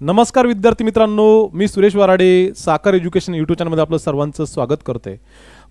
नमस्कार विद्यार्थी मित्रांनो, मी सुरेश वराडे साखर एज्युकेशन यूट्यूब चॅनलमध्ये आपलं सर्वांचं स्वागत करते।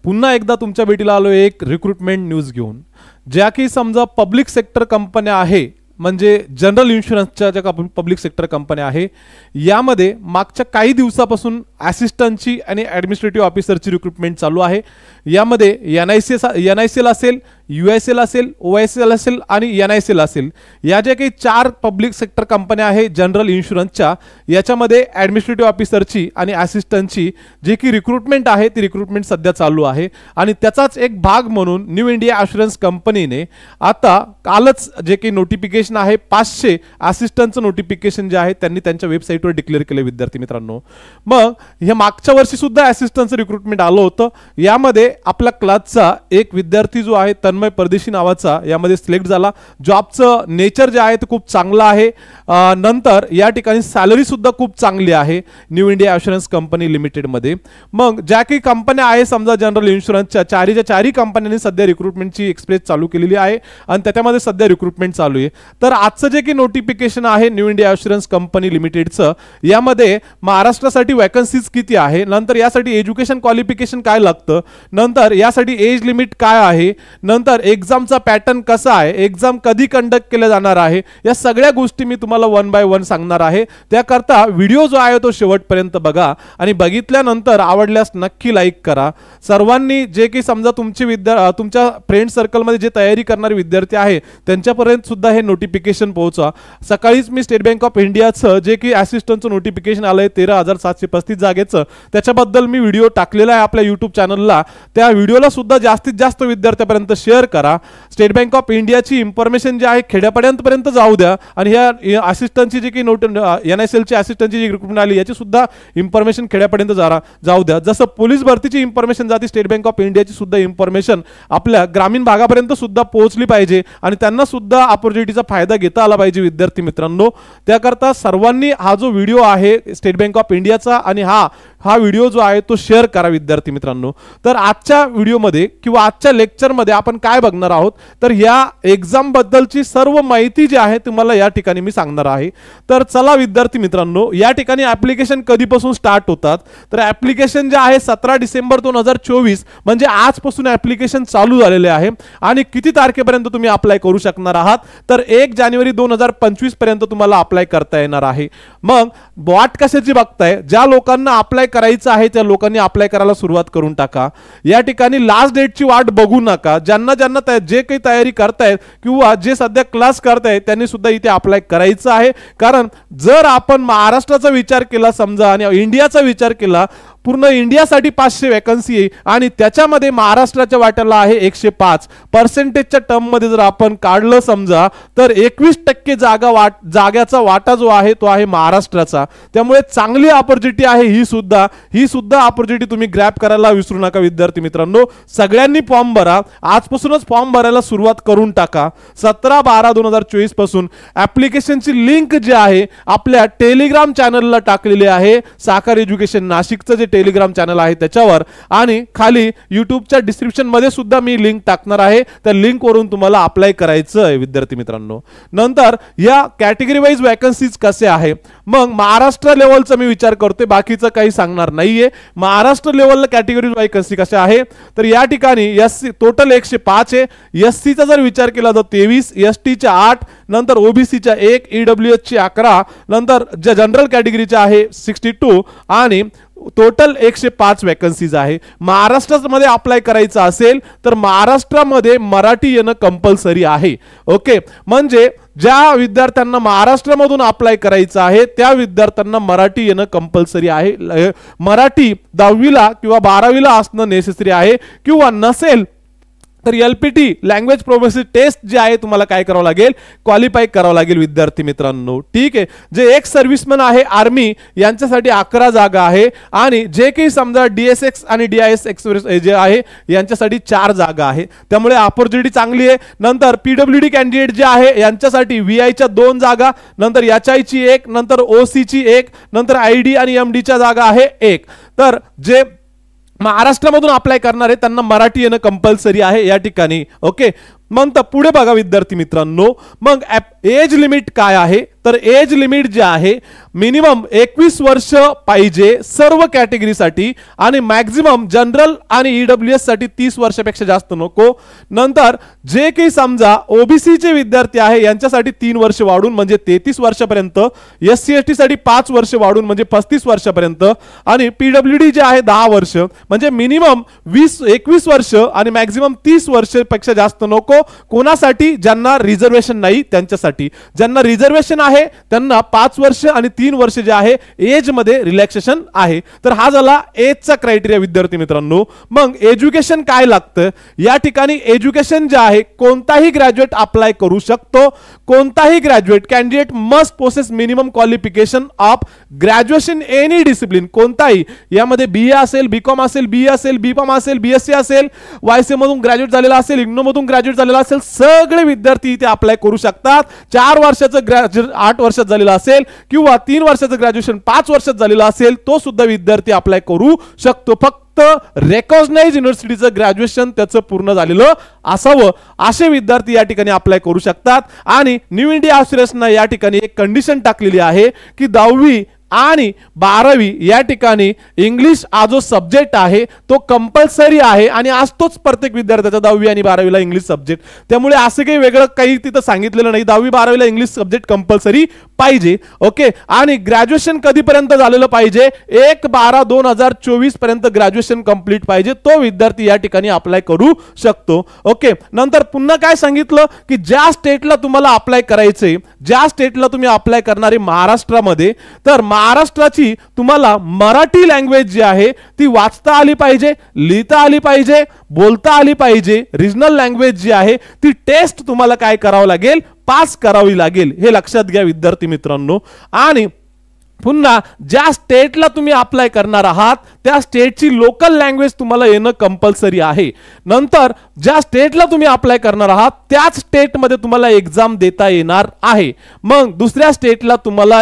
पुन्हा एकदा तुमच्या भेटीला आलो एक रिक्रुटमेंट न्यूज घेऊन, ज्या की समजा पब्लिक सेक्टर कंपन्या आहे, म्हणजे जनरल इन्शुरन्सच्या ज्या पब्लिक सेक्टर कंपन्या आहे, यामध्ये मागच्या काही दिवसापासून असिस्टंटची आणि ॲडमिनिस्ट्रेटिव्ह ऑफिसरची रिक्रुटमेंट चालू आहे। यामध्ये NICL असेल, UICL असेल, OICL असेल आणि NICL असेल, या ज्या काही 4 पब्लिक सेक्टर कंपन्या आहेत जनरल इन्शुरन्सच्या, याच्यामध्ये ॲडमिनिस्ट्रेटिव्ह ऑफिसरची आणि असिस्टंटची जे की रिक्रुटमेंट आहे ती रिक्रुटमेंट सध्या चालू आहे। आणि त्याचाच एक भाग म्हणून न्यू इंडिया ॲश्युरन्स कंपनीने आता कालच जे की नोटिफिकेशन आहे 500 असिस्टंटचं नोटिफिकेशन जे आहे त्यांनी त्यांच्या वेबसाईटवर डिक्लेअर केले। विद्यार्थी मित्रांनो, मग हे मागच्या वर्षी सुद्धा असिस्टंटचं रिक्रुटमेंट आलं होतं। यामध्ये आपल्या क्लासचा एक विद्यार्थी जो आहे तन्मय परदेशी नावाचा यामध्ये सिलेक्ट झाला। जॉबचं नेचर जे आहे ते खूप चांगलं आहे। नंतर या ठिकाणी सॅलरी सुद्धा खूप चांगली आहे न्यू इंडिया ॲश्युरन्स कंपनी लिमिटेडमध्ये। मग ज्या काही कंपन्या आहे समजा जनरल इन्शुरन्सच्या चारही कंपन्यांनी सध्या रिक्रुटमेंटची एक्सप्रेस चालू केलेली आहे आणि त्याच्यामध्ये सध्या रिक्रुटमेंट चालू आहे। तर आजचं जे की नोटिफिकेशन आहे न्यू इंडिया ॲश्युरन्स कंपनी लिमिटेडचं, यामध्ये महाराष्ट्रासाठी वॅकन्सीज किती आहे, नंतर यासाठी एज्युकेशन क्वालिफिकेशन काय लागतं, नंतर यासाठी एज लिमिट काय आहे, नंतर एक्झामचा पॅटर्न कसा आहे, एक्झाम कधी कंडक्ट केला जाणार आहे, या सगळ्या गोष्टी मी तुम्हाला वन बाय वन सांगणार आहे। त्याकरता व्हिडिओ जो आहे तो शेवटपर्यंत बघा आणि बघितल्यानंतर आवडल्यास नक्की लाईक करा। सर्वांनी जे की समजा तुमच्या फ्रेंड सर्कलमध्ये जे तयारी करणारे विद्यार्थी आहे त्यांच्यापर्यंत सुद्धा हे नोटिफिकेशन पोहोचवा। सकाळीच मी स्टेट बँक ऑफ इंडियाचं जे की असिस्टंटचं नोटिफिकेशन आलंय 13,735 जागेचं, त्याच्याबद्दल मी व्हिडिओ टाकलेला आहे आपल्या यूट्यूब चॅनलला। त्या व्हिडिओला सुद्धा जास्तीत जास्त विद्यार्थ्यापर्यंत शेअर करा। स्टेट बँक ऑफ इंडियाची इन्फॉर्मेशन जी आहे खेड्यापर्यंत जाऊ द्या आणि ह्या असिस्टंटची जी की NICLची असिस्टंटची जी रिक्रुटमेंट आली याची सुद्धा इन्फॉर्मेशन खेड्यापर्यंत जाऊ द्या। जसं पोलीस भरतीची इन्फॉर्मेशन जाते, स्टेट बँक ऑफ इंडियाची सुद्धा इन्फॉर्मेशन आपल्या ग्रामीण भागापर्यंत सुद्धा पोहोचली पाहिजे आणि त्यांना सुद्धा ऑपॉर्च्युनिटीचा फायदा घेता आला पाहिजे। विद्यार्थी मित्रांनो, त्याकरता सर्वांनी हा जो व्हिडिओ आहे स्टेट बँक ऑफ इंडियाचा आणि हा व्हिडिओ जो आहे तो शेअर करा विद्यार्थी मित्रांनो। तर आजच्या व्हिडिओमध्ये किंवा आजच्या लेक्चरमध्ये आपण काय बघणार आहोत, तर या एक्झाम बद्दलची सर्व माहिती जी आहे तुम्हाला या ठिकाणी मी सांगणार आहे। तर चला विद्यार्थी मित्रांनो, या ठिकाणी ऍप्लिकेशन कधीपासून स्टार्ट होतात, तर ऍप्लिकेशन जे आहे 17 डिसेंबर 2024 म्हणजे आजपासून ऍप्लिकेशन चालू झालेले आहे। आणि किती तारखेपर्यंत तुम्ही अप्लाय करू शकणार आहात, तर 1 जानेवारी 2025 पर्यंत तुम्हाला अप्लाय करता येणार आहे। मग वाट कशाची बघताय, ज्या लोकांना अप्लाय करायचं आहे त्या लोकांनी अप्लाय करायला सुरुवात करून टाका। या ठिकाणी लास्ट डेटची वाट बघू नका। ज्यांना जे काही तयारी करतायत किंवा जे सध्या क्लास करतायत त्यांनी सुद्धा इथे अप्लाय करायचं आहे। कारण जर आपण महाराष्ट्राचा विचार केला समजा आणि इंडियाचा विचार केला, पूर्ण इंडियासाठी 500 वॅकन्सी आहे आणि त्याच्यामध्ये महाराष्ट्राच्या वाट्याला आहे 105। पर्सेंटेजच्या टर्म मध्ये जर आपण काढलं समजा तर 21% जाग्याचा वाटा जो आहे तो आहे महाराष्ट्राचा। त्यामुळे चांगली ऑपॉर्च्युनिटी आहे ही सुद्धा ऑपॉर्च्युनिटी तुम्ही ग्रॅब करायला विसरू नका विद्यार्थी मित्रांनो। सगळ्यांनी फॉर्म भरा, आजपासूनच फॉर्म भरायला सुरुवात करून टाका। 17/12/2024 पासून ऍप्लिकेशनची लिंक जी आहे आपल्या टेलिग्राम चॅनलला टाकलेली आहे, साखर एज्युकेशन नाशिकचं जे टेलिग्राम चॅनल आहे त्याच्यावर, आणि खाली यूट्यूबच्या डिस्क्रिप्शन मध्ये सुद्धा मी लिंक टाकणार आहे। त्या लिंक वरून तुम्हाला अप्लाय करायचं आहे विद्यार्थी मित्रांनो। नंतर या कॅटेगरी वाईज वॅकन्सीज कसे आहे, मग महाराष्ट्र लेवलचा मी विचार करतोय, बाकीचं काही सांगणार नाहीये। महाराष्ट्र लेवलला कॅटेगरी वॅकन्सी कसे आहे, तर या ठिकाणी SC टोटल 105 आहे। SC चा जर विचार केला तर 23, ST च्या 8, नंतर OBC च्या 1, EWS ची 11, नंतर ज्या जनरल कॅटेगरीच्या आहे 62 आणि टोटल 105 वॅकन्सीज आहे। महाराष्ट्रामध्ये अप्लाय करायचं असेल तर महाराष्ट्रामध्ये मराठी येणं कंपल्सरी आहे। ओके, म्हणजे ज्या विद्यार्थ्यांना महाराष्ट्रामधून अप्लाय करायचं आहे त्या विद्यार्थ्यांना मराठी येणं कंपल्सरी आहे। मराठी 10वीला किंवा 12वीला असणं नेसेसरी आहे, किंवा नसेल तर LPT लँग्वेज प्रोफिशियन्सी टेस्ट जे आहे तुम्हाला काय करावं लागेल, क्वालिफाय करावं लागेल विद्यार्थी मित्रांनो। ठीक आहे, जे एक सर्व्हिसमन आहे आर्मी यांच्यासाठी 11 जागा आहे आणि जे काही समजा DSX आणि DIS एक्सप्रेस जे आहे यांच्यासाठी 4 जागा आहे। त्यामुळे ऑपॉर्च्युनिटी चांगली आहे। नंतर PWD कॅन्डिडेट जे आहे यांच्यासाठी VI च्या 2 जागा, नंतर HI ची 1, नंतर OC ची 1, नंतर ID आणि MD च्या जागा आहे 1। तर जे महाराष्ट्रामधून अप्लाय करणार आहे त्यांना मराठी येणं कंपल्सरी आहे या ठिकाणी। ओके, मग पुढे बघा विद्यार्थी मित्रांनो, मग एज लिमिट काय आहे, तर एज लिमिट जे आहे मिनिमम 21 वर्ष पाहिजे सर्व कॅटेगरीसाठी आणि मॅक्झिमम जनरल आणि ईडब्ल्यूएस साठी 30 वर्षापेक्षा जास्त नको. नंतर जे काही समजा ओबीसी चे विद्यार्थी आहे यांच्यासाठी 3 वर्ष वाढून म्हणजे 33 वर्षापर्यंत, एससी एसटी साठी 5 वर्ष वाढून म्हणजे 35 वर्षापर्यंत आणि पीडब्ल्यूडी जे आहे 10 वर्ष म्हणजे मिनिमम 21 वर्ष आणि मॅक्झिमम 30 वर्षापेक्षा जास्त नको. कोणासाठी? ज्यांना रिझर्वेशन नाही त्यांच्यासाठी. ज्यांना रिझर्वेशन आहे त्यांना 5 वर्ष आणि 3 वर्ष जे आहे एज मध्ये रिलॅक्सेशन आहे. तर हा झाला एजचा क्रायटेरिया विद्यार्थी मित्रांनो. मग एज्युकेशन काय लागतं या ठिकाणी? एज्युकेशन जे आहे कोणताही ग्रॅज्युएट अप्लाय करू शकतो. कोणताही graduate candidate must possess minimum qualification of graduation any discipline. कोणताही यामध्ये बीए असेल, बीकॉम असेल, बीए असेल, बीकॉम असेल, बीएससी असेल, वायसीए मधून ग्रॅज्युएट झालेला असेल, इग्नो मधून ग्रॅज्युएट झालेला असेल, सगळे विद्यार्थी इथे अप्लाय करू शकतात. 4 वर्षाचं ग्रॅज्युएट 8 वर्षात झालेला असेल किंवा 3 वर्षाचं ग्रॅज्युएशन 5 वर्षात झालेला असेल तो सुद्धा विद्यार्थी अप्लाय करू शकतो. फक्त रेकॉग्नाइज युनिव्हर्सिटीचं ग्रॅज्युएशन त्याचं पूर्ण झालेलं असावं असे विद्यार्थी या ठिकाणी अप्लाय करू शकतात. आणि न्यू इंडिया ॲस्युरन्सने या ठिकाणी एक कंडिशन टाकलेली आहे की 10वी आणि 12वी या ठिकाणी इंग्लिश हा जो सब्जेक्ट आहे तो कंपल्सरी आहे आणि असतोच प्रत्येक विद्यार्थ्याचा 10वी आणि 12वीला इंग्लिश सब्जेक्ट. त्यामुळे असं काही वेगळं काही तिथं सांगितलेलं नाही. 10वी 12वीला इंग्लिश सब्जेक्ट कंपल्सरी पाहिजे. ओके. आणि ग्रॅज्युएशन कधीपर्यंत झालेलं पाहिजे? 1/12/2024 पर्यंत ग्रॅज्युएशन कंप्लीट पाहिजे. तो विद्यार्थी या ठिकाणी अप्लाय करू शकतो. ओके. नंतर पुन्हा काय सांगितलं की ज्या स्टेटला तुम्हाला अप्लाय करायचंय, ज्या स्टेटला तुम्ही अप्लाय करणारे महाराष्ट्रामध्ये, तर महाराष्ट्राची तुम्हाला मराठी लँग्वेज जी आहे ती वाचता आली पाहिजे, लिहिता आली पाहिजे, बोलता आली पाहिजे. रिजनल लँग्वेज जी आहे ती टेस्ट तुम्हाला काय करावं लागेल? पास करावी लागेल. हे लक्षात घ्या विद्यार्थी मित्रांनो. आणि पुन्हा ज्या स्टेटला तुम्ही अप्लाय करणार आहात त्या स्टेटची लोकल लँग्वेज तुम्हाला येणं कंपल्सरी आहे. नंतर ज्या स्टेटला तुम्ही अप्लाय करणार आहात त्याच स्टेटमध्ये तुम्हाला एक्झाम देता येणार आहे. मग दुसऱ्या स्टेटला तुम्हाला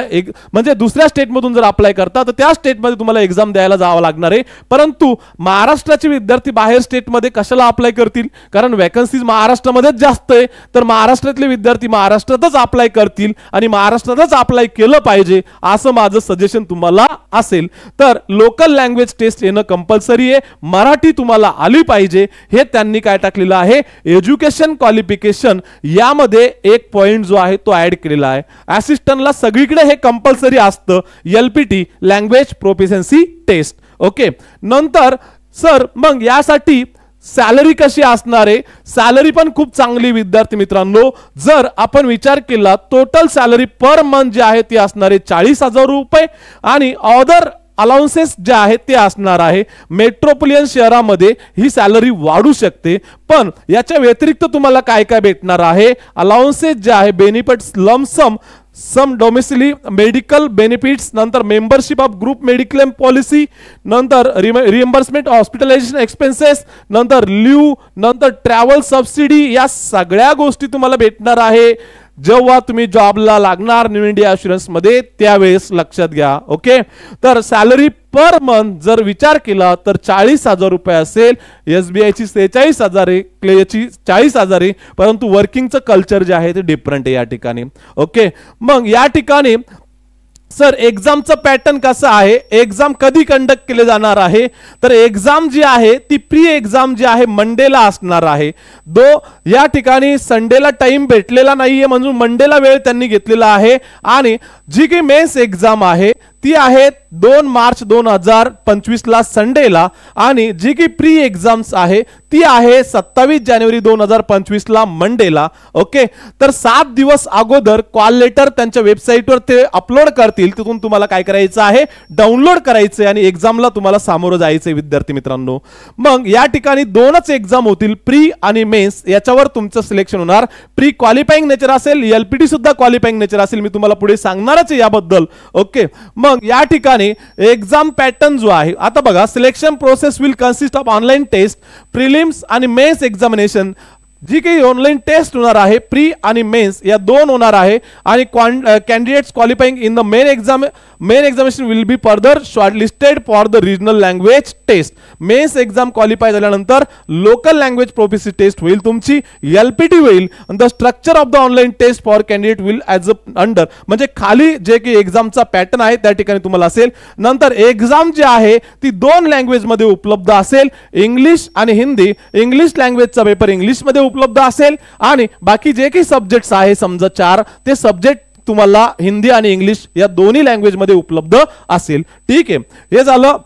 म्हणजे दुसऱ्या स्टेटमधून जर अप्लाय करता तर त्या स्टेटमध्ये तुम्हाला एक्झाम द्यायला जावं लागणार आहे. परंतु महाराष्ट्राचे विद्यार्थी बाहेर स्टेटमध्ये कशाला अप्लाय करतील? कारण वॅकन्सीज महाराष्ट्रामध्येच जास्त आहे. तर महाराष्ट्रातले विद्यार्थी महाराष्ट्रातच अप्लाय करतील आणि महाराष्ट्रातच अप्लाय केलं पाहिजे असं माझं सजेशन तुम्हाला असेल. तर लोकल लँग्वेज टेस्ट येणं कंपल्सरी आहे. मराठी तुम्हाला आली पाहिजे. हे त्यांनी काय टाकलेलं आहे? एज्युकेशन क्वालिफिकेशन यामध्ये एक पॉइंट जो आहे तो ऍड केलेला आहे. असिस्टंटला सगळीकडे हे कंपल्सरी असतं, LPT language proficiency test. Okay. नंतर सर मग यासाठी सॅलरी कशी असणार आहे? सॅलरी पण खूप चांगली विद्यार्थी मित्रांनो. जर आपण विचार केला टोटल सॅलरी पर मंथ जे आहे ती असणार आहे 40,000 रुपये आणि अदर अलाउन्सेस जे आहेत ते असणार आहे. मेट्रोपोलियन शहरामध्ये ही सॅलरी वाढू शकते. पण याच्या व्यतिरिक्त तुम्हाला काय काय भेटणार आहे? अलाउन्सेस जे आहे, बेनिफिट्स, लमसम, सम डोमिसिली मेडिकल बेनिफिट्स, नंतर membership of group mediclaim policy, नंतर रिएम्बर्समेंट हॉस्पिटलायझेशन एक्सपेन्सेस, नंतर लिव्ह, नंतर ट्रॅव्हल सबसिडी, या सगळ्या गोष्टी तुम्हाला भेटणार आहे जेव्हा तुम्ही जॉबला लागणार न्यू इंडिया ॲश्युरन्स मध्ये त्यावेळेस. लक्षात घ्या. ओके. तर सॅलरी पर मंथ जर विचार केला तर 40,000 रुपये असेल. एसबीआयची 46,000 आहे, क्लेची 40,000 आहे. परंतु वर्किंगचं कल्चर जे आहे ते डिफरंट आहे या ठिकाणी. ओके. मग या ठिकाणी सर एक्झामचं पॅटर्न कसं आहे? एक्झाम कधी कंडक्ट केले जाणार आहे? तर एक्झाम जी आहे ती प्री एक्झाम जी आहे मंडेला असणार आहे. या ठिकाणी संडेला टाइम भेटलेला नाहीये म्हणून मंडेला वेळ त्यांनी घेतलेला आहे. आणि जी काही मेन्स एक्झाम आहे ती आहे 2 मार्च 2025 ला संडेला आणि जी की प्री एक्झाम्स आहे ती आहे 27 जानेवारी 2025 ला मंडेला. ओके. तर 7 दिवस अगोदर कॉल लेटर त्यांच्या वेबसाईटवर ते अपलोड करतील. तिथून तुम्हाला काय करायचं आहे? डाउनलोड करायचं आणि एक्झामला तुम्हाला सामोरं जायचंय विद्यार्थी मित्रांनो. मग या ठिकाणी 2च एक्झाम होतील, प्री आणि मेन्स. याच्यावर तुमचं सिलेक्शन होणार. प्री क्वालिफाईंग नेचर असेल, एलपीटी सुद्धा क्वालिफाईंग नेचर असेल. मी तुम्हाला पुढे सांगणारच आहे याबद्दल. ओके. मग या ठिकाणी एक्झाम पॅटर्न जो आहे आता बघा, selection process will consist of online test, prelims आणि मेन्स एक्झामिनेशन. जी काही ऑनलाईन टेस्ट होणार आहे प्री आणि मेन्स या दोन होणार आहे आणि candidates qualifying in the main examination will be further shortlisted for the regional language test. Mains exam qualify झाल्यानंतर लोकल लँग्वेज प्रोफिसी टेस्ट होईल तुमची, LPT होईल. The structure of the online test for candidate will as under, म्हणजे खाली जे काही एक्झामचा pattern आहे त्या ठिकाणी तुम्हाला असेल. नंतर एक्झाम जी आहे ती दोन लँग्वेज मध्ये उपलब्ध असेल, इंग्लिश आणि हिंदी. इंग्लिश लँग्वेजचा पेपर इंग्लिश मध्ये उपलब्ध असेल आणि बाकी जे काही सब्जेक्ट्स आहे समजा 4 ते सब्जेक्ट तुम्हाला हिंदी आणि इंग्लिश या दोन्ही लँग्वेज मध्ये उपलब्ध असेल. ठीक आहे, हे झालं.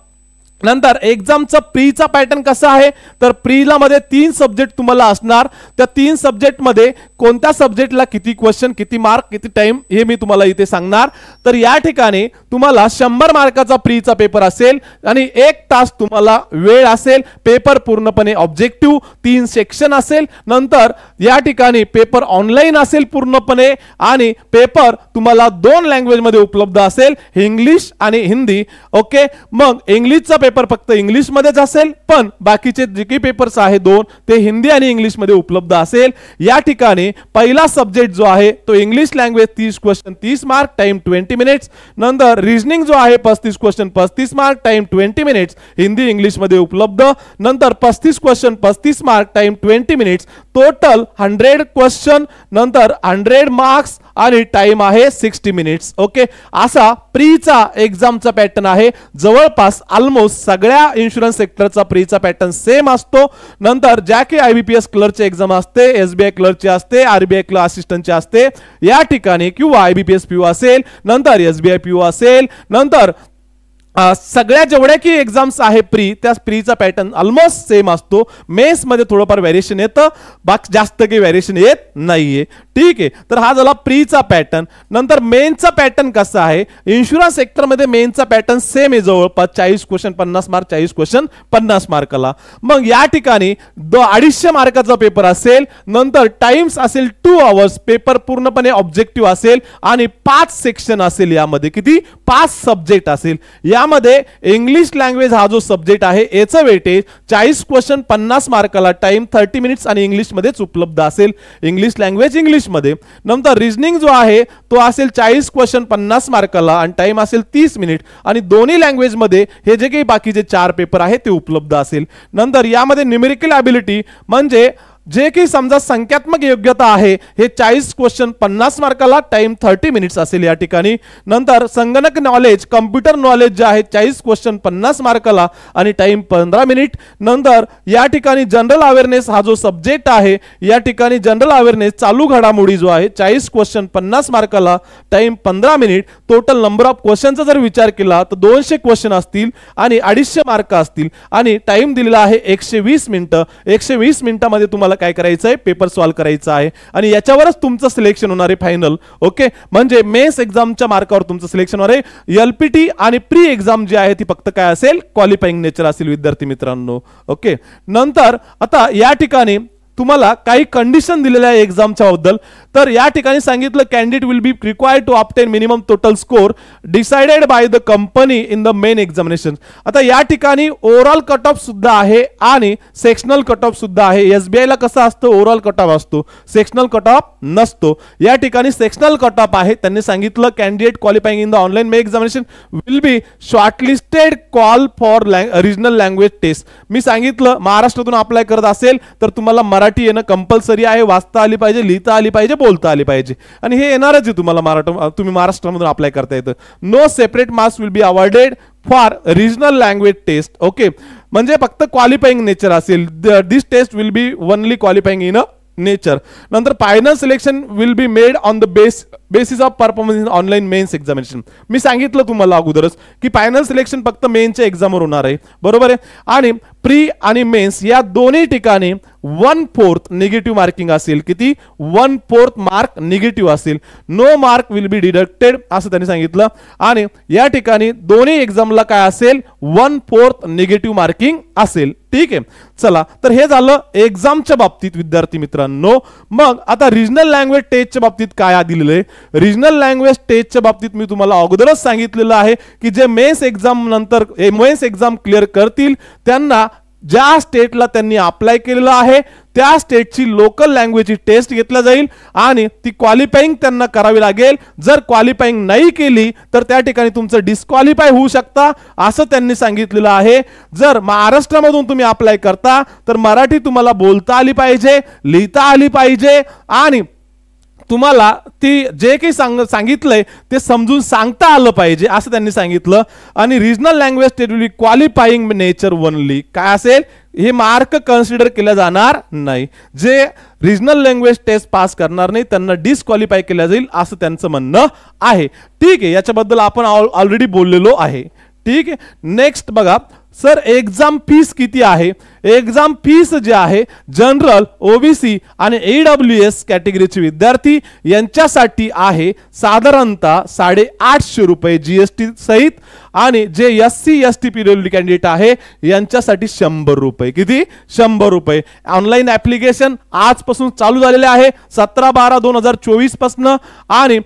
नंतर एक्झामचा प्रीचा पॅटर्न कसा आहे तर प्रीला मध्ये 3 सब्जेक्ट तुम्हाला असणार. त्या 3 सब्जेक्ट मध्ये कोणत्या सब्जेक्टला किती क्वेश्चन, किती मार्क, किती टाइम हे मी तुम्हाला इथे सांगणार. तर या ठिकाणी तुम्हाला 100 मार्काचा प्रीचा पेपर असेल आणि 1 तास तुम्हाला वेळ असेल. पेपर पूर्णपणे ऑब्जेक्टिव्ह, 3 सेक्शन असेल. नंतर या ठिकाणी पेपर ऑनलाईन असेल पूर्णपणे आणि पेपर तुम्हाला 2 लँग्वेज मध्ये उपलब्ध असेल, इंग्लिश आणि हिंदी. ओके, मग इंग्लिशचा पेपर फक्त इंग्लिश मध्येच असेल, पण बाकीचे जे काही पेपर्स आहे 2 ते हिंदी आणि इंग्लिश मध्ये उपलब्ध असेल. या ठिकाणी पहिला सब्जेक्ट जो आहे तो English language 30 question 30 mark, time 20 minutes. नंतर रिजनिंग जो आहे 35 question 35 mark, time 20 minutes, Hindi English मध्ये उपलब्ध. नंतर 35 question 35 mark, time 20 minutes, total 100 question, नंतर 100 मार्क्स आणि टाइम आहे 60 मिनिट्स. ओके, असा प्रीचा एक्झामचा पॅटर्न आहे. जवळपास ऑलमोस्ट सगळ्या इन्शुरन्स सेक्टरचा प्रीचा पॅटर्न सेम असतो. नंतर ज्या काही IBPS क्लर्कची एक्झाम असते, SBI क्लर्कची असते, RBI क्लर्क असिस्टंटची असते या ठिकाणी, किंवा IBPS PO असेल, नंतर SBI PO असेल, नंतर सगळ्या जेवढ्या की एक्झाम्स आहे प्री, त्या प्रीचा पॅटर्न ऑलमोस्ट सेम असतो. मेन्स मध्ये थोडंफार व्हेरिएशन येतं, बाकी जास्त काही व्हेरिएशन येत नाहीये. ठीक आहे, तर हा झाला प्रीचा पॅटर्न. नंतर मेनचा पॅटर्न कसा आहे, इन्शुरन्स सेक्टर मध्ये मेनचा पॅटर्न सेम आहे, जवळपास 40 क्वेश्चन 50 मार्क, 40 क्वेश्चन 50 मार्काला. मग या ठिकाणी 250 मार्काचा पेपर असेल. नंतर टाइम्स असेल 2 आवर्स, पेपर पूर्णपणे ऑब्जेक्टिव्ह असेल आणि 5 सेक्शन असेल. यामध्ये किती 5 सब्जेक्ट असेल. यामध्ये इंग्लिश लँग्वेज हा जो सब्जेक्ट आहे याचं वेटेज 40 क्वेश्चन 50 मार्काला, टाइम 30 मिनिट्स आणि इंग्लिश मध्येच उपलब्ध असेल, इंग्लिश लँग्वेज इंग्लिश मध्ये. नंतर रिजनिंग जो आहे तो असेल 40 क्वेश्चन 50 मार्काला आणि टाइम असेल 30 मिनिट आणि दोन्ही लँग्वेज मध्ये हे जे काही बाकीचे 4 पेपर आहेत ते उपलब्ध असेल. नंतर यामध्ये न्यूमेरिकल ॲबिलिटी म्हणजे जे की समजा संख्यात्मक योग्यता आहे हे 40 क्वेश्चन 50 मार्काला, टाइम 30 मिनिट्स असेल या ठिकाणी. नंतर संगणक नॉलेज, कम्प्युटर नॉलेज जे आहे 40 क्वेश्चन 50 मार्काला आणि टाइम 15 मिनिट. नंतर या ठिकाणी जनरल अवेअरनेस हा जो सब्जेक्ट आहे, या ठिकाणी जनरल अवेअरनेस चालू घडामोडी जो आहे 40 क्वेश्चन 50 मार्काला, time 15 minute. Total number of क्वेश्चनचा जर विचार केला तर 200 क्वेश्चन असतील आणि 250 मार्क असतील आणि टाइम दिलेला आहे 120 मिनिटं. 120 मिनिटांमध्ये तुम्हाला काय करायचं आहे, पेपर सॉल्व्ह करायचा आहे आणि याच्यावरच तुमचं सिलेक्शन होणार आहे फायनल. ओके, म्हणजे मेन्स एक्झामच्या मार्कावर तुमचं सिलेक्शन होणार आहे. LPT आणि प्री एक्झाम जी आहे ती फक्त काय असेल, क्वालिफाईंग नेचर असेल विद्यार्थी मित्रांनो. ओके, नंतर आता या ठिकाणी तुम्हाला काही कंडिशन दिलेल्या आहे एक्झामच्या बद्दल. तर या ठिकाणी सांगितलं candidate will be required to obtain minimum total score decided by the company in the main examination. आता या ठिकाणी ओव्हरऑल कट ऑफ सुद्धा आहे आणि सेक्शनल कट ऑफ सुद्धा आहे. SBI ला कसं असतं, ओव्हरऑल कट ऑफ असतो, सेक्शनल कट ऑफ नसतो. या ठिकाणी सेक्शनल कट ऑफ आहे. त्यांनी सांगितलं candidate qualifying in the online main examination will be shortlisted call for regional language test. मी सांगितलं महाराष्ट्रातून अप्लाय करत असेल तर तुम्हाला मराठी येणं कंपल्सरी आहे, वाचता आली पाहिजे, लिहिता आली पाहिजे, बोलता आली पाहिजे आणि हे येणारच आहे तुम्हाला. तुम्ही महाराष्ट्रामधून अप्लाय करता येतं. No separate marks will be awarded for regional language test. Okay, म्हणजे फक्त क्वालिफाईंग नेचर असेल. This test will be only qualifying in a nature. नंतर final selection will be made on the basis of performance in online mains examination. मी सांगितलं तुम्हाला अगोदरच की final selection फक्त मेन्सच्या एक्झामवर होणार आहे, बरोबर आहे. आणि प्री आणि मेन्स या दोन्ही ठिकाणी 1/4 निगेटिव्ह मार्किंग असेल. किती 1/4 मार्क निगेटिव्ह असेल. No mark will be deducted असं त्यांनी सांगितलं. आणि या ठिकाणी दोन्ही एक्झामला काय असेल, 1/4 निगेटिव्ह मार्किंग असेल. ठीक आहे, चला तर हे झालं एक्झामच्या बाबतीत विद्यार्थी मित्रांनो. मग आता रिजनल लँग्वेज टेस्टच्या बाबतीत काय दिलेलं आहे. रिजनल लँग्वेज टेस्टच्या बाबतीत मी तुम्हाला अगोदरच सांगितलेलं आहे की जे मेन्स एक्झाम नंतर मेन्स एक्झाम क्लिअर करतील त्यांना ज्या स्टेटला त्यांनी अप्लाय केलेलं आहे त्या स्टेटची लोकल लँग्वेजची टेस्ट घेतला जाईल आणि ती क्वालिफाईंग त्यांना करावी लागेल. जर क्वालिफाईंग नाही केली तर त्या ठिकाणी तुमचं डिस्क्वालिफाय होऊ शकता असं त्यांनी सांगितलेलं आहे. जर महाराष्ट्रामधून तुम्ही अप्लाय करता तर मराठी तुम्हाला बोलता आली पाहिजे, लिहिता आली पाहिजे आणि तुम्हाला ती जे काही सांगितलंय ते समजून सांगता आलं पाहिजे असं त्यांनी सांगितलं. आणि regional language test will be qualifying nature only. काय असेल, हे मार्क कन्सिडर केलं जाणार नाही. जे रिजनल लँग्वेज टेस्ट पास करणार नाही त्यांना डिस्क्वालिफाय केलं जाईल असं त्यांचं म्हणणं आहे. ठीक आहे, याच्याबद्दल आपण ऑलरेडी बोललेलो आहे. ठीक आहे, नेक्स्ट बघा सर, एक्झाम फीस किती आहे? एक्झाम फीस जे आहे जनरल, ओबीसी आणि AWS कॅटेगरीचे विद्यार्थी यांच्यासाठी आहे साधारणतः 850 रुपये जीएसटी सहित आणि जे SC ST PWD कॅन्डिडेट आहे यांच्यासाठी 100 रुपये. किती? 100 रुपये. ऑनलाईन ऍप्लिकेशन आजपासून चालू झालेले आहे 17/12/2024 पासून आणि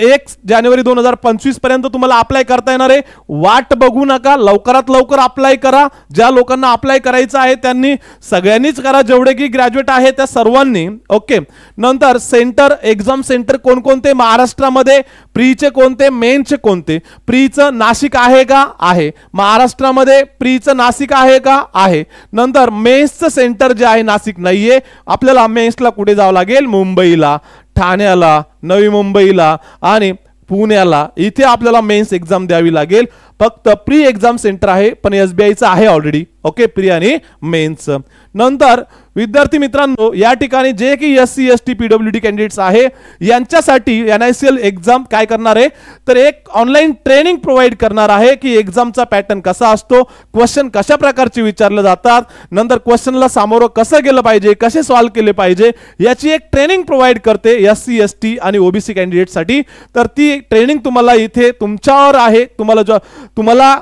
1 जानेवारी 2025 पर्यंत तुम्हाला अप्लाय करता येणार आहे. वाट बघू नका, लवकरात लवकर अप्लाय करा. ज्या लोकांना अप्लाय करायचं आहे त्यांनी सगळ्यांनीच करा, जेवढे की ग्रॅज्युएट आहे त्या सर्वांनी. ओके, नंतर सेंटर, एक्झाम सेंटर कोणकोणते महाराष्ट्रामध्ये? प्रीचे कोणते, मेन्सचे कोणते? प्रीचं नाशिक आहे का? आहे. महाराष्ट्रामध्ये प्रीचं नाशिक आहे का? आहे. नंतर मेन्सचं सेंटर जे आहे नाशिक नाहीये. आपल्याला मेन्सला कुठे जावं लागेल? मुंबईला, ठाण्याला, नवी मुंबईला आणि पुण्याला. इथे आपल्याला मेन्स एक्झाम द्यावी लागेल. फक्त प्री एक्झाम सेंटर आहे पण SBIचं आहे ऑलरेडी. ओके, प्री आणि मेन्स. नंतर विद्यार्थी मित्रांनो, या ठिकाणी जे की SC ST PWD कॅन्डिडेट्स आहे यांच्यासाठी NICL एक्झाम काय करणार आहे तर एक ऑनलाईन ट्रेनिंग प्रोव्हाइड करणार आहे की एक्झामचा पॅटर्न कसा असतो, क्वेश्चन कशा प्रकारचे विचारले जातात, नंतर क्वेश्चनला सामोरं कसं गेलं पाहिजे, कसे सॉल्व्ह केले पाहिजे याची एक ट्रेनिंग प्रोव्हाइड करते SC ST आणि OBC कॅन्डिडेटसाठी. तर ती ट्रेनिंग तुम्हाला इथे तुमच्यावर आहे, तुम्हाला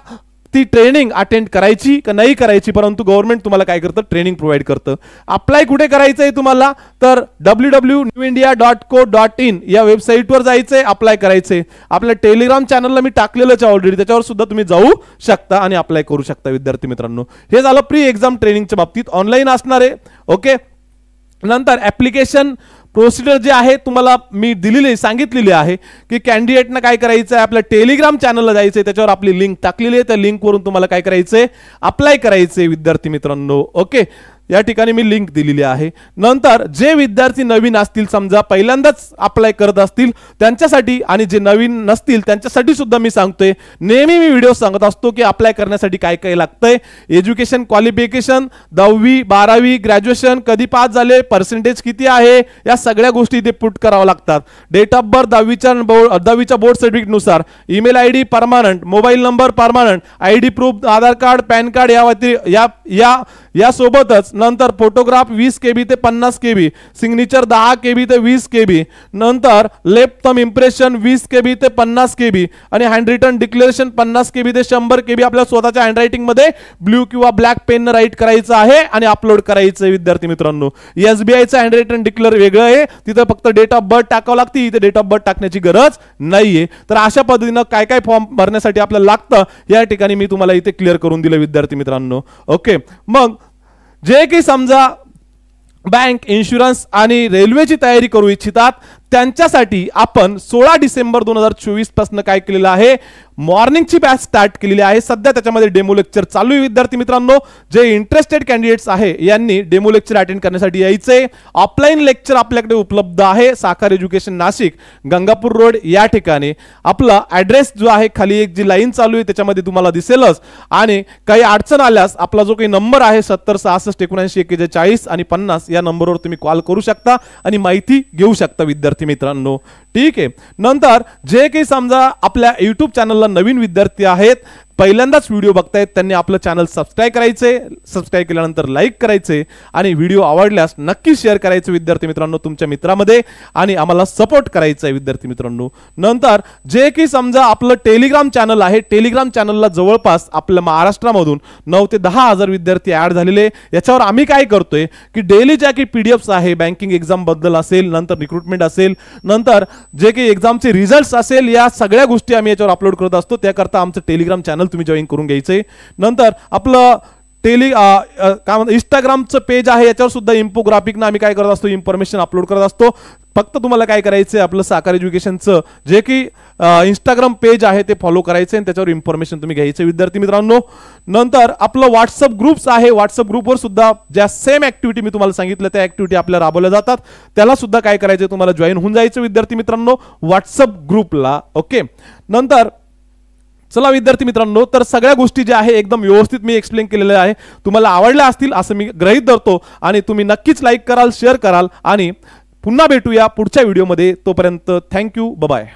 ती ट्रेनिंग अटेंड करायची का नाही करायची, परंतु गव्हर्नमेंट तुम्हाला काय करतं, ट्रेनिंग प्रोव्हाइड करतं. अप्लाय कुठे करायचं आहे तुम्हाला तर www.newindia.co.in या वेबसाईटवर जायचंय, अप्लाय करायचंय. आपल्या टेलिग्राम चॅनलला मी टाकलेलंच आहे ऑलरेडी, त्याच्यावर सुद्धा तुम्ही जाऊ शकता आणि अप्लाय करू शकता विद्यार्थी मित्रांनो. हे झालं प्री एक्झाम ट्रेनिंगच्या बाबतीत, ऑनलाईन असणार आहे. ओके, नंतर ऍप्लिकेशन प्रोसिजर जे आहे तुम्हाला मी सांगितलेली आहे की कॅन्डिडेटना काय करायचं आहे, आपल्या टेलिग्राम चॅनलला जायचं आहे, त्याच्यावर आपली लिंक टाकलेली आहे. त्या लिंकवरून तुम्हाला काय करायचं आहे, अप्लाय करायचं आहे विद्यार्थी मित्रांनो. ओके, या ठिकाणी मी लिंक दिलेली आहे. नंतर जे विद्यार्थी नवीन असतील, समजा पहिल्यांदाच अप्लाय करत असतील त्यांच्यासाठी आणि जे नवीन नसतील त्यांच्यासाठी सुद्धा मी सांगतोय, नेहमी मी व्हिडिओ सांगत असतो की अप्लाय करण्यासाठी काय काय लागतंय. एज्युकेशन क्वालिफिकेशन, 10वी 12वी ग्रॅज्युएशन, कधी पास झाले, पर्सेंटेज किती आहे, या सगळ्या गोष्टी इथे पुट कराव्या लागतात. डेट ऑफ बर्थ 10वीच्या बोर्ड सर्टिफिकेट नुसार, email ID permanent, mobile number permanent, ID proof, Aadhaar card, PAN card या सोबतच नंतर फोटोग्राफ 20 KB ते 50 KB, सिग्नेचर 10 KB ते 20 KB, नंतर लेफ्ट थंब इम्प्रेशन 20 KB ते 50 KB आणि हँड रिटन डिक्लेरेशन 50 KB ते 100 KB आपल्या स्वतःच्या हँडरायटिंग मध्ये ब्ल्यू किंवा ब्लॅक पेन राईट करायचं आहे आणि अपलोड करायचं आहे विद्यार्थी मित्रांनो. SBIचं हँड रिटन डिक्लेअर वेगळं आहे, तिथं फक्त डेट ऑफ बर्थ टाकावं लागते, इथे डेट ऑफ बर्थ टाकण्याची गरज नाहीये. तर अशा पद्धतीनं काय काय फॉर्म भरण्यासाठी आपल्याला लागतं या ठिकाणी मी तुम्हाला इथे क्लिअर करून दिलं विद्यार्थी मित्रांनो. ओके, मग जे की समजा बँक, इन्शुरन्स आणि रेल्वेची तयारी करू इच्छितात त्यांच्यासाठी आपण 16 डिसेंबर 2024 पासून काय केलेलं आहे, मॉर्निंगची बॅच स्टार्ट केलेली आहे. सध्या त्याच्यामध्ये डेमो लेक्चर चालू आहे विद्यार्थी मित्रांनो. जे इंटरेस्टेड कॅन्डिडेट्स आहे यांनी डेमो लेक्चर अटेंड करण्यासाठी यायचंय. ऑफलाईन लेक्चर आपल्याकडे उपलब्ध आहे साखर एज्युकेशन नाशिक, गंगापूर रोड या ठिकाणी. आपला ऍड्रेस जो आहे खाली एक जी लाईन चालू आहे त्याच्यामध्ये तुम्हाला दिसेलच. आणि काही अडचण आल्यास आपला जो काही नंबर आहे 70 66 79 41 आणि 50 या नंबरवर तुम्ही कॉल करू शकता आणि माहिती घेऊ शकता विद्यार्थी मित्रांनो. ठीक आहे, नंतर जे काही समजा आपल्या YouTube चॅनलला नवीन विद्यार्थी आहेत, पहिल्यांदाच व्हिडिओ बघतायत, त्यांनी आपलं चॅनल सबस्क्राईब करायचे, सबस्क्राईब केल्यानंतर लाईक करायचे आणि व्हिडिओ आवडल्यास नक्की शेअर करायचे विद्यार्थी मित्रांनो तुमच्या मित्रांमध्ये आणि आम्हाला सपोर्ट करायचा आहे विद्यार्थी मित्रांनो. नंतर जे की समजा आपलं टेलिग्राम चॅनल आहे, टेलिग्राम चॅनलला जवळपास आपल्या महाराष्ट्रामधून 9 ते 10 हजार विद्यार्थी ऍड झालेले. याच्यावर आम्ही काय करतोय की डेली ज्या काही PDFs आहे, बँकिंग एक्झाम बद्दल असेल, नंतर रिक्रुटमेंट असेल, नंतर जे काही एक्झामचे रिझल्ट्स असेल, या सगळ्या गोष्टी आम्ही याच्यावर अपलोड करत असतो. त्याकरता आमचं टेलिग्राम चॅनल तुम्ही जॉईन करून घ्यायचंय. नंतर आपलं काय म्हणतात इंस्टाग्रामचं पेज आहे, याच्यावर सुद्धा इन्फोग्राफिकनं आम्ही काय करत असतो, इन्फॉर्मेशन अपलोड करत असतो. फक्त तुम्हाला काय करायचं आहे, आपलं साकार एज्युकेशनचं जे की इंस्टाग्राम पेज आहे ते फॉलो करायचं आणि त्याच्यावर इन्फॉर्मेशन तुम्ही घ्यायचं विद्यार्थी मित्रांनो. नंतर आपलं व्हॉट्सअप ग्रुप्स आहे, व्हॉट्सअप ग्रुपवर सुद्धा ज्या सेम ऍक्टिव्हिटी मी तुम्हाला सांगितलं त्या ऍक्टिव्हिटी आपल्या राबवल्या जातात, त्याला सुद्धा काय करायचं, तुम्हाला जॉईन होऊन जायचं विद्यार्थी मित्रांनो व्हॉट्सअप ग्रुपला. ओके. नंतर चला विद्यार्थी मित्रांनो, तर सगळ्या गोष्टी ज्या आहे एकदम व्यवस्थित मी एक्सप्लेन केलेल्या आहे, तुम्हाला आवडल्या असतील असं मी गृहीत धरतो आणि तुम्ही नक्कीच लाईक कराल, शेअर कराल आणि पुन्हा भेटूया पुढच्या व्हिडिओमध्ये. तोपर्यंत थँक्यू, बाय.